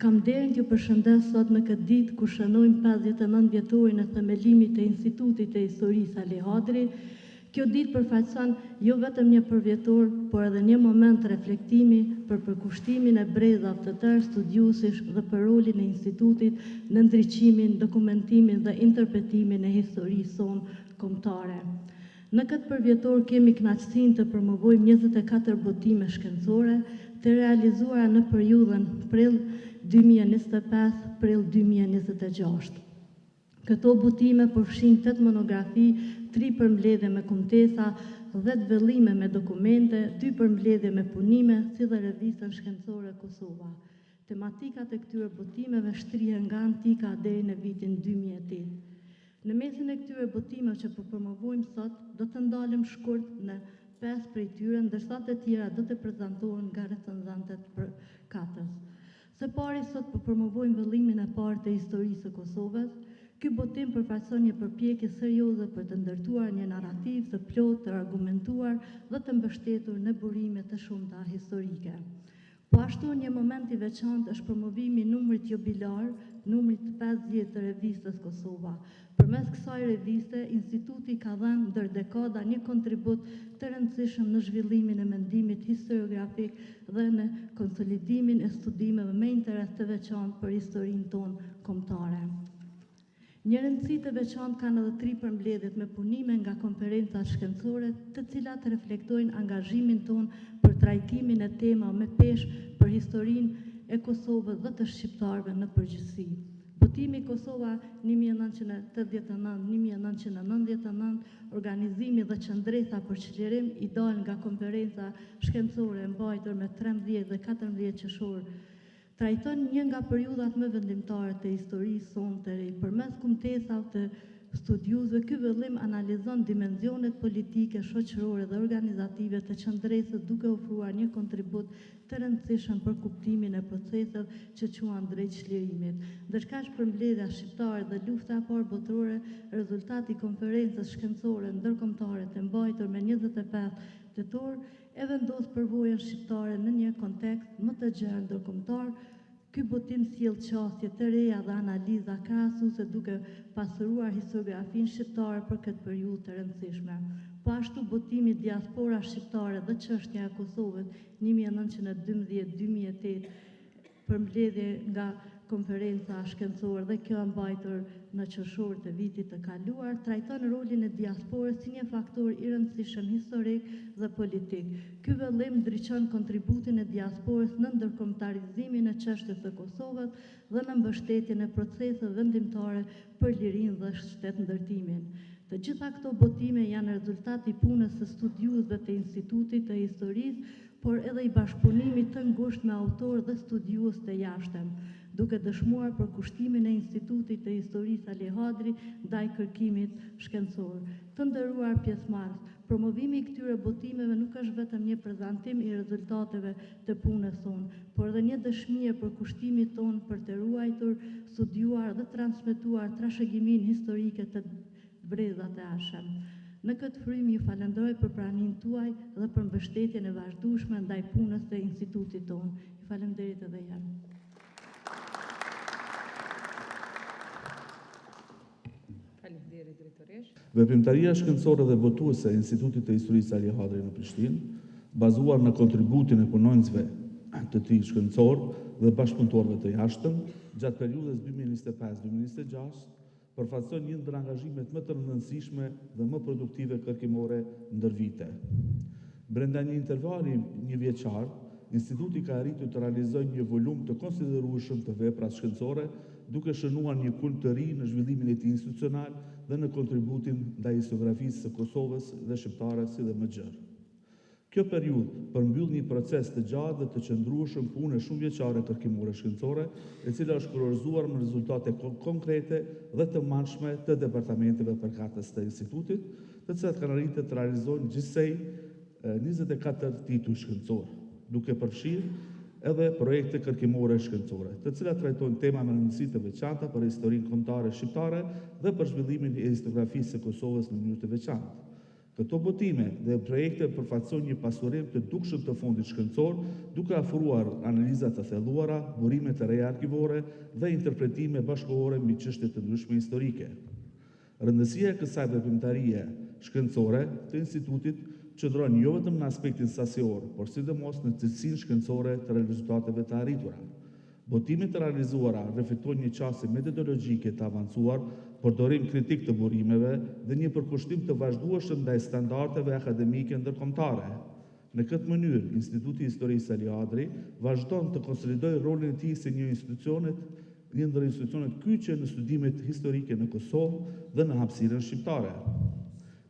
Kam nderin t'ju përshëndes sot në këtë ditë ku shënojmë 59 vjetorin e themelimit të Institutit të Historisë Ali Hadri. Kjo ditë përfaqëson jo vetëm një përvjetor, por edhe një moment reflektimi për përkushtimin e brezave të tërë studiuesish dhe për rolin e institutit në ndriçimin, dokumentimin dhe interpretimin e historisë sonë kombëtare. Në këtë përvjetor kemi kënaqësinë të promovojmë 24 botime shkencore të realizuara në periudhën prill 2025-prill 2026. Këto botime përfshin 8 monografi, 3 përmbledhje me kumtesa, 10 vëllime me dokumente, 2 përmbledhje me punime, si dhe revistën shkencore Kosova. Tematikat e këtyre botimeve shtrihen nga antika deri në vitin 2008. Në mesin e këtyre botimeve që po promovojmë sot, do të ndalem shkurt në 5 prej tyre, ndërsa të tjera do të prezantohen nga recenzantët për katës. Së pari sot po promovojmë vëllimin e parë të historisë së Kosovës. Ky botim përfaqëson një përpjekje serioze për të ndërtuar një narrativ të plotë, të argumentuar dhe të mbështetur në burime të shumta historike. Po ashtu një moment i veçantë është promovimi i numrit jubilar, numrit 50 të revistës Kosova. Përmes kësaj reviste, instituti ka dhënë ndër dekada një kontribut të rëndësishëm në zhvillimin e mendimit historiografik dhe në konsolidimin e studimeve me interes të veçantë për historinë tonë kombëtare. Një rëndësi të veçantë kanë edhe 3 përmbledhjet me punime nga konferencat shkencore, të cilat reflektojnë angazhimin tonë për trajtimin e temave me peshë për historinë e Kosovës dhe të shqiptarëve në përgjithësi. Botimi Kosova 1989-1999, organizimi dhe qëndresa për çlirim i dalë nga konferenca shkencore e mbajtur me 13 dhe 14 qershor, trajton një nga periudhat më vendimtare të historisë sonë të re. Përmes kumtesave të studiuesve, ky vëllim analizon dimensionet politike, shoqërore dhe organizative të qëndresës, duke ofruar një kontribut të rëndësishëm për kuptimin e proceseve që quan drejt çlirimit. Ndërkaq përmbledhja shqiptare dhe lufta e parë botërore, rezultati i konferencës shkencore ndërkombëtare të mbajtur me 25 tetor, e vendos përvojën shqiptare në një kontekst më të gjerë ndërkombëtar. Ky botim sjell qasje të reja dhe analiza krahasuese duke pasuruar historiografinë shqiptare për këtë periudhë të rëndësishme. Po ashtu botimi Diaspora shqiptare dhe çështja e Kosovës 1912-2008, përmbledhje nga konferenca shkencore dhe kjo mbajtur në qershor të vitit të kaluar, trajton rolin e diasporës si një faktor i rëndësishëm historik dhe politik. Ky vëllim ndriçon kontributin e diasporës në ndërkombëtarizimin e çështjes së Kosovës dhe në mbështetjen e proceseve vendimtare për lirinë dhe shtetëndërtimin. Të gjitha këto botime janë rezultat i punës së studiuesve të Institutit të Historisë, por edhe i bashkëpunimit të ngushtë me autorë dhe studiues të jashtëm, duke dëshmuar për kushtimin e Institutit të Historisë Ali Hadri ndaj kërkimit shkencor. Të nderuar pjesëmarrës, promovimi i këtyre botimeve nuk është vetëm një prezantim i rezultateve të punës sonë, por edhe një dëshmi e përkushtimit tonë për të ruajtur, studiuar dhe transmetuar trashëgiminë historike të brezat e ardhshëm. Në këtë frym ju falenderoj për praninë tuaj dhe për mbështetjen e vazhdueshme ndaj punës së institutit tonë. Ju falenderoj edhe jam. Faleminderit drejtoresh. Veprimtaria shkencore dhe botuese e Institutit të Historisë Ali Hadri në Prishtinë, bazuar në kontributin e punonjësve të tij shkencor dhe bashkëpunëtorëve të jashtëm, gjatë periudhës 2025-2026, përfaqëson një ndër angazhimet më të rëndësishme dhe më produktive kërkimore ndër vite. Brenda një intervali një vjeçar, instituti ka arritur të realizojë një volum të konsiderueshëm të vepra shkencore, duke shënuar një kulm të ri në zhvillimin e tij institucional dhe në kontributin ndaj historiografisë së Kosovës dhe shqiptare si dhe më gjerë. Kjo periudhë përmbyll një proces të gjatë dhe të qëndrueshëm pune shumë vjeçare kërkimore shkencore, e cila është kurorzuar me rezultate konkrete dhe të mundshme të departamenteve përkatës të institutit, të cilat kanë arritur të realizojnë gjithsej 24 titull shkencor, duke përfshirë edhe projekte kërkimore shkencore, të cilat trajtojnë tema me rëndësi të veçanta për historinë kombëtare shqiptare dhe për zhvillimin e historiografisë së Kosovës në mënyrë të veçantë. Këto botime dhe projekte përfaqësojnë një pasurim të dukshëm të fondit shkencor, duke ofruar analiza të thelluara, burime të reja arkivore dhe interpretime bashkëkohore mbi çështje të ndryshme historike. Rëndësia e kësaj veprimtarie shkencore të institutit qëndron jo vetëm në aspektin sasior, por sidomos në cilësinë shkencore të rezultateve të arritura. Botimet të realizuara reflektojnë një qasje metodologjike të avancuar, përdorim kritik të burimeve dhe një përkushtim të vazhdueshëm ndaj standardeve akademike ndërkombëtare. Në këtë mënyrë, Instituti i Historisë Ali Hadri vazhdon të konsolidojë rolin e tij si një ndër institucionet kyçe në studimet historike në Kosovë dhe në hapësirën shqiptare.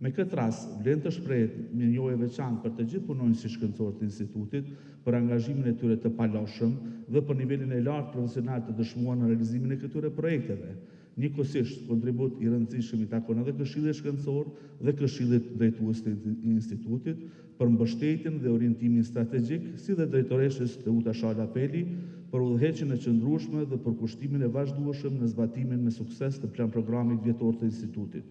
Me këtë rast, vlen të shprehet një njohje veçantë për të gjithë punonjësit shkencorë të institutit, për angazhimin e tyre të paloshëm dhe për nivelin e lartë profesional të dëshmuar në realizimin e këtyre projekteve. Njëkohësisht, kontribut i rëndësishëm i takon edhe Këshillit Shkencor dhe Këshillit Drejtues të institutit për mbështetjen dhe orientimin strategjik, si dhe drejtoreshës Teuta Shala Peli për udhëheqjen e qëndrueshme dhe për kushtimin e vazhdueshëm në zbatimin me sukses të plan programit vjetor të institutit.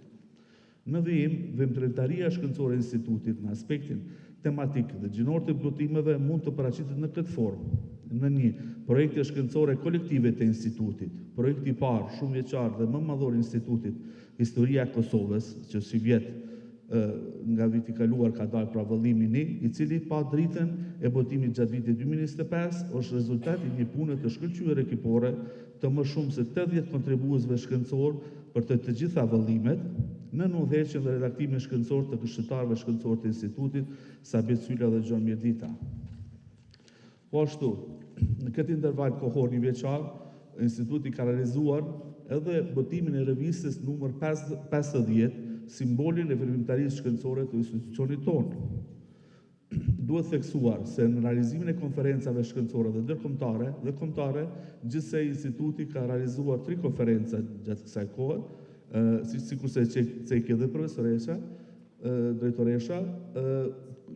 Në vijim, veprimtaria shkencore e institutit në aspektin tematik dhe gjinor të botimeve mund të paraqitet në këtë formë. Në një projekte shkencore kolektive të institutit, projekti i parë shumë vjeçar dhe më madhor i institutit, Historia e Kosovës, që si vjet nga viti kaluar ka dalë pra vëllimi një, i cili pa dritën e botimit gjatë vitit 2025, është rezultati një pune të shkëlqyer ekipore të më shumë se 80 kontribuesve shkencor për të gjitha vëllimet, në udhëheqjen dhe redaktimin shkencor të këshilltarëve shkencor të institutit, Sabit Sylla dhe Gjon Mirdita. Po ashtu, në këtë interval kohor një vjeçar, instituti ka realizuar edhe botimin e revistës numër 50, simbolin e veprimtarisë shkencore të institucionit tonë. Duhet theksuar se në realizimin e konferencave shkencore dhe ndërkombëtare dhe kombëtare, gjithsej instituti ka realizuar 3 konferenca gjatë kësaj kohe, sikurse cekje dhe profesoresha, drejtoresha,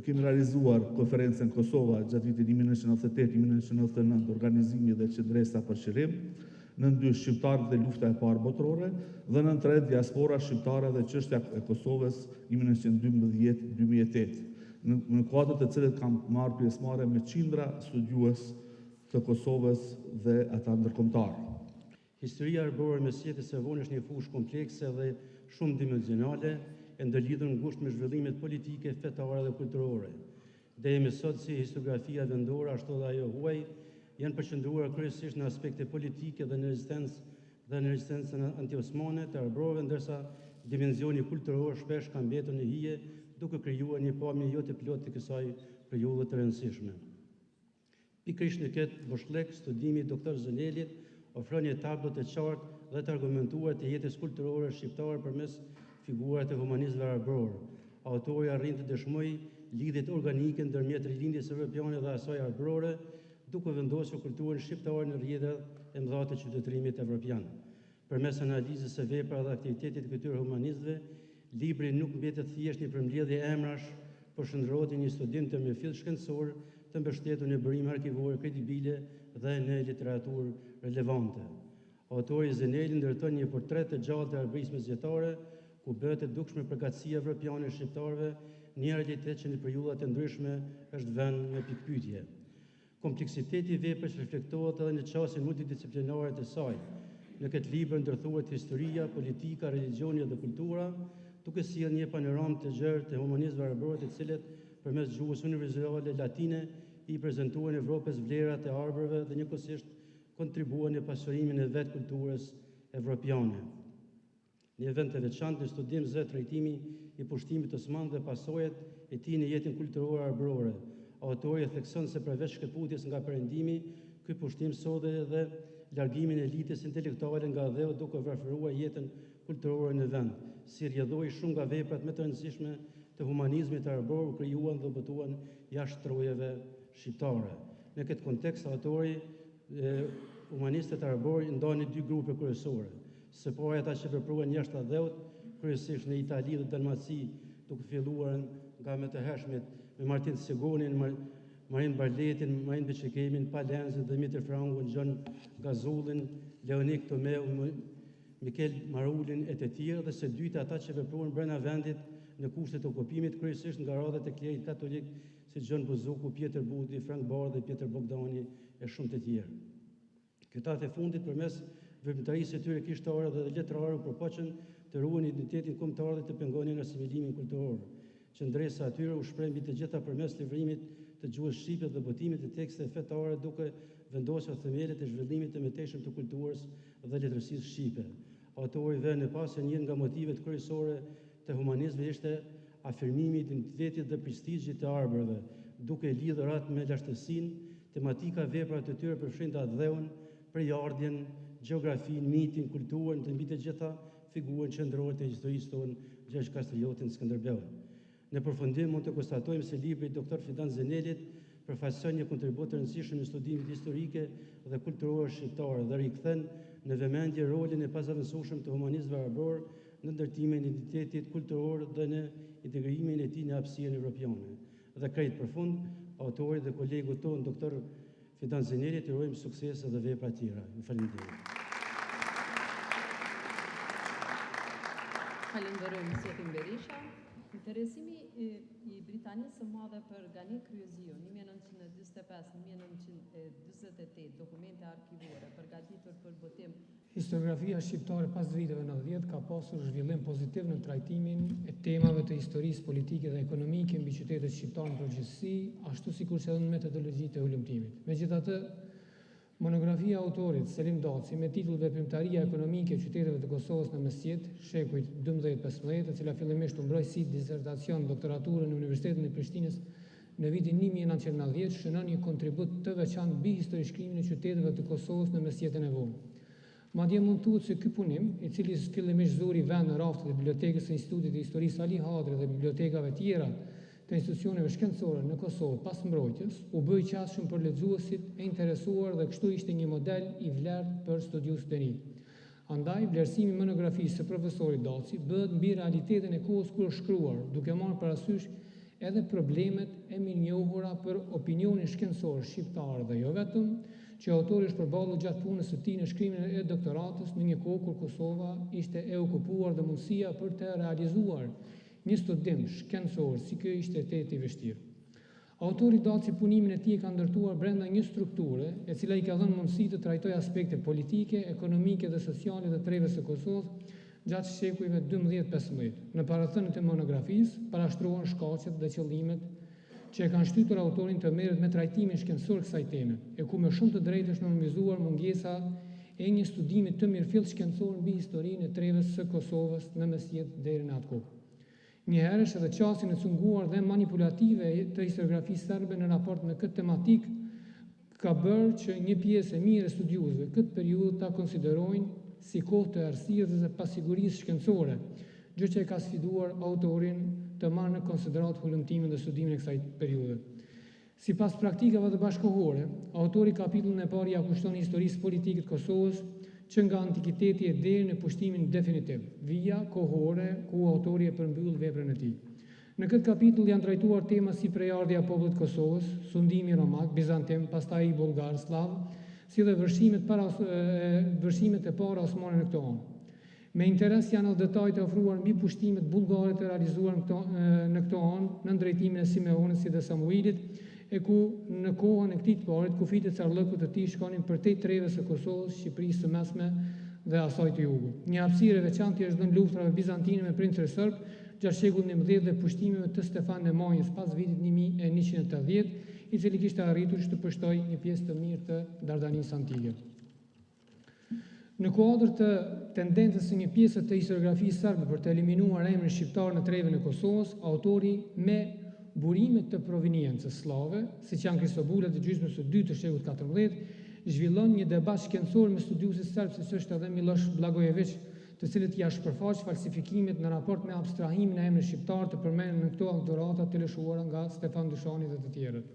kemi realizuar konferencën Kosova gjatë vitit 1998-1999, organizimi dhe qendresa për qëllim, në 2 shqiptarët dhe lufta e parë botërore, dhe në 3 diaspora shqiptare dhe çështja e Kosovës 1912-2008, në kuadër të cilët kam marrë pjesëmarrje me qindra studiues të Kosovës dhe ata ndërkombëtarë. Historia arbore mes jetës së vonë është një fushë komplekse dhe shumë dimensionale, e ndërlidhur ngushtë me zhvillimet politike, fetare dhe kulturore. Deri sot si historiografia vendore ashtu dhe ajo huaj janë përqendruar kryesisht në aspekte politike dhe në rezistencën anti-osmane të arborëve, ndërsa dimensioni kulturor shpesh ka mbetur në hije, duke krijuar një pamje jo të plotë të kësaj periudhe të rëndësishme. Pikërisht në këtë boshllëk, studimi i doktor Zenelit ofron një tablo të qartë dhe të argumentuar të jetës kulturore shqiptare përmes figurave të humanistëve arborë. Autori arrin të dëshmojë lidhjet organike ndërmjet rilindjes evropiane dhe asaj arborore, duke vendosur kulturën shqiptare në rrjedhat e mëdha të qytetërimit evropian. Përmes analizës së veprave dhe aktivitetit të këtyre humanistëve, libri nuk mbetet thjesht një përmbledhje emrash, por shndërrohet një studim të mërfill shkencor të mbështetur në burime arkivore kredibile dhe në literaturë relevante. Autori Zeneli ndërton një portret të gjallë të arbërisë zjetare, ku bëhet e dukshme përgatësia evropiane e shqiptarëve, një realitet që në periudha të ndryshme është vënë në pikpyetje. Kompleksiteti i veprës reflektohet edhe në qasjen multidisciplinare të saj. Në këtë libër ndërthuhet historia, politika, religioni dhe kultura, duke sjellë një panoramë të gjerë të humanistëve arborë, të cilët përmes gjuhës universale latine i prezantuan Evropës vlerat e arborëve dhe njëkohësisht kontribuan në pasurimin e vetë kulturës evropiane. Një event të veçantë në studim zë trajtimi i pushtimit osman dhe pasojat e tij në jetën kulturore arborore. Autori thekson se përveç shkëputjes nga perëndimi, ky pushtim sodhe edhe largimin e elitës intelektuale nga dheu, duke varfëruar jetën kulturore në vend. Si rrjedhoi shumë nga veprat më të rëndësishme të humanizmit arbor u krijuan dhe botuan jashtë trojeve shqiptare. Në këtë kontekst, autori humanistët arbor ndani 2 grupe kryesore. Së pari ata që vepruan jashtë dheut, kryesisht në Itali dhe Dalmaci, duke filluar nga më të hershmit me Martin Segunin, Marin Barletin, Marin Beqekemin, Palenzin, Dimitri Frangun, Gjon Gazullin, Leonik Tomeu, Mikel Marulin e të tjerë, dhe së dyti ata që vepruan brenda vendit në kushtet e okupimit, kryesisht nga radhët e klerit katolik si Gjon Buzuku, Pjetër Buti, Frank Bardhi, Pjetër Bogdani e shumë të tjerë. Këta e fundit përmes veprimtarisë së tyre kishtare dhe letrare u përpoqën të ruajnë identitetin kombëtar dhe të pengonin asimilimin kulturor. Qëndresa atyre u shpreh mbi të gjitha përmes livrimit të gjuhës shqipe dhe botimit të teksteve fetare, duke vendosur themelet e zhvillimit të mëtejshëm të kulturës dhe letërsisë shqipe. Autori vënë në pas se një nga motivet kryesore të humanizmit ishte afirmimi i identitetit dhe prestigjit të arbërve, duke lidhur atë me lashtësinë. Tematika vepra të tyre përfshin të dheun, prejardhjen, gjeografin, mitin, kulturën, të mbi të gjitha figurën qendrore të historisë tonë, Gjergj Kastriotin, Skënderbeun. Në përfundim mund të konstatojmë se libri i Dr. Fidan Zenelit përfaqëson një kontribut të rëndësishëm në studimit historike dhe kulturor shqiptar dhe rikthen në vëmendje rolin e pazavendësueshëm të humanizmit arbor në ndërtimin e identitetit kulturor dhe në integrimin e tij në hapësirën evropiane. Dhe krejt përfund, autorit dhe kolegu tonë Dr. Fidan Zenelit i urojmë suksese dhe vepra të tjera. Ju falenderoj. Falenderojmë Zotin Berisha. Interesimi i Britanisë së Madhe për Gani Kryeziu 1945-1948, dokumente arkivore përgatitur për botim. Historiografia shqiptare pas viteve 90 ka pasur zhvillim pozitiv në trajtimin e temave të historisë politike dhe ekonomike mbi qytetet shqiptare në përgjithësi, ashtu sikur që edhe në metodologjitë e hulumtimit. Megjithatë, monografia e autorit Selim Daci me titull Veprimtaria ekonomike e qyteteve të Kosovës në mesjet, shekujt 12-15, e cila fillimisht u mbroj si disertacion doktoraturë në Universitetin e Prishtinës në vitin 1990, shënon një kontribut të veçantë mbi historishkrimin e qyteteve të Kosovës në mesjetën e vonë. Madje mund thuhet se ky punim, i cili fillimisht zuri vend në raftet e bibliotekës së Institutit të Historisë Ali Hadri dhe bibliotekave tjera të institucioneve shkencore në Kosovë pas mbrojtjes, u bë i qasshëm për lexuesit e interesuar dhe kështu ishte një model i vlerë për studiuesit e rinj. Andaj, vlerësimi i monografisë së profesorit Daci bëhet mbi realitetin e kohës kur është shkruar, duke marrë parasysh edhe problemet e mirënjohura për opinionin shkencor shqiptar dhe jo vetëm, që autori është përballur gjatë punës së tij në shkrimin e doktoratës në një kohë kur Kosova ishte e okupuar dhe mundësia për të realizuar një studim shkencor si kjo ishte tetë i vështirë. Autori Daci punimin e tij ka ndërtuar brenda një strukture e cila i ka dhënë mundësi të trajtojë aspekte politike, ekonomike dhe sociale të treves së Kosovës gjatë shekujve 12-15. Në parathënët e monografisë parashtruan shkaqet dhe qëllimet që e kanë shtytur autorin të merret me trajtimin shkencor kësaj teme, e ku me shumë të drejtë është normalizuar mungesa e një studimi të mirëfillt shkencor mbi historinë e treves së Kosovës në mesjet deri në atë kohë. Njëherë është edhe qasjen e cunguar dhe manipulative të historiografisë serbe në raport me këtë tematik ka bërë që një pjesë e mirë e studiuesve këtë periudhë ta konsiderojnë si kohë të errësirës dhe pasigurisë shkencore, gjë që e ka sfiduar autorin të marrë në konsiderat hulumtimin dhe studimin e kësaj periudhe. Sipas praktikave të bashkëkohore, autori kapitullin e parë ja kushton historisë politike të Kosovës që nga antikiteti e deri në pushtimin definitiv, vija kohore ku autori e përmbyll veprën e tij. Në këtë kapitull janë trajtuar tema si prejardhja e popullit të Kosovës, sundimi romak, bizantim, pastaj i bulgar, slav, si dhe vërshimet e para osmane në këto anë. Me interes janë edhe detajt e ofruar mbi pushtimet bullgare të realizuar në këto anë në drejtimin e Simeonit si dhe Samuilit, e ku në kohën e këtij të parit kufit e carllëkut të tij shkonin përtej treves së Kosovës, Shqipërisë së Mesme dhe asaj të Jugut. Një hapësirë e veçantë është dhënë luftrave bizantine me princër serb gjatë shekullit 19 dhe pushtimeve të Stefan Nemanjës pas vitit 1180, i cili kishte arritur të përshtojë një pjesë të mirë të Dardanisë antike. Në kuadër të tendencës së një pjesë të historiografisë serbe për të eliminuar emrin shqiptar në treven e Kosovës, autori me burimet të proveniencës slave, siç janë kristobulat e gjysmës së dytë të shekullit 14, zhvillon një debat shkencor me studiuesit serb, siç është edhe Miloš Blagojević, të cilët ja shpërfaq falsifikimet në raport me abstrahimin e emrit shqiptar të përmendur në këto autorata të lëshuara nga Stefan Dyshani dhe të tjerët.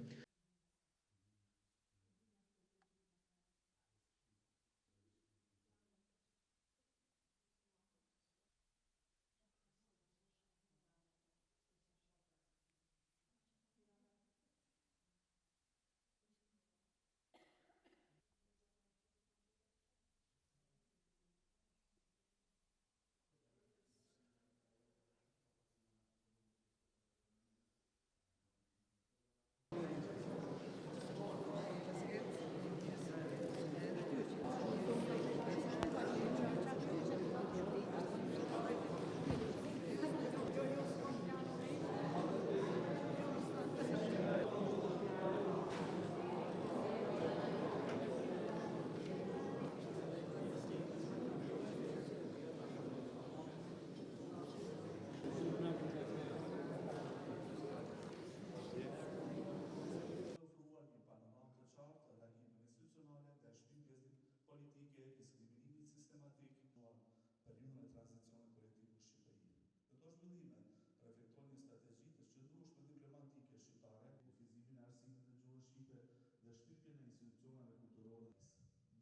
periudhën e tranzicionit politik në Shqipëri. Këto zhvillime reflektojnë një strategji të qëndrueshme diplomatike shqiptare, kufizimin e arsimit në gjuhën shqipe dhe shtypjen e institucioneve kulturore.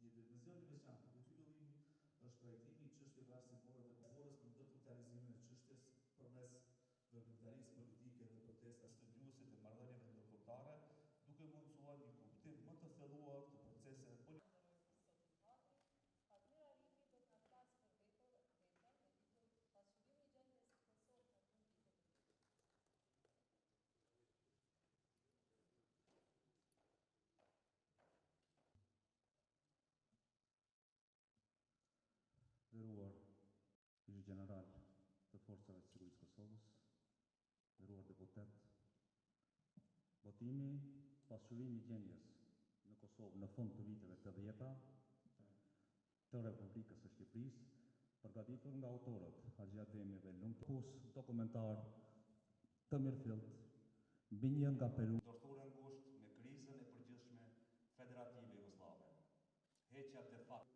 Një dimension i veçantë të këtij zhvillimi është trajtimi i çështjeve arsimore dhe kohore për dekriminalizimin e çështjes përmes veprimtarisë politike dhe protesta studiuesit e marrëdhënieve ndërkombëtare, duke mundësuar një kuptim më të thelluar të proceseve politike. Nderuar Ish General të Forcave të Sigurisë Kosovës, nderuar deputet, votimi pasqyrimi i gjendjes në Kosovë në fund të viteve të 80-ta të Republikës së Shqipërisë, përgatitur nga autorët Haxhi Ademi dhe Lumtus, dokumentar të mirëfillt mbi një nga periudhat torturë ngushtë me krizën e përgjithshme federative jugoslave. Heqja de facto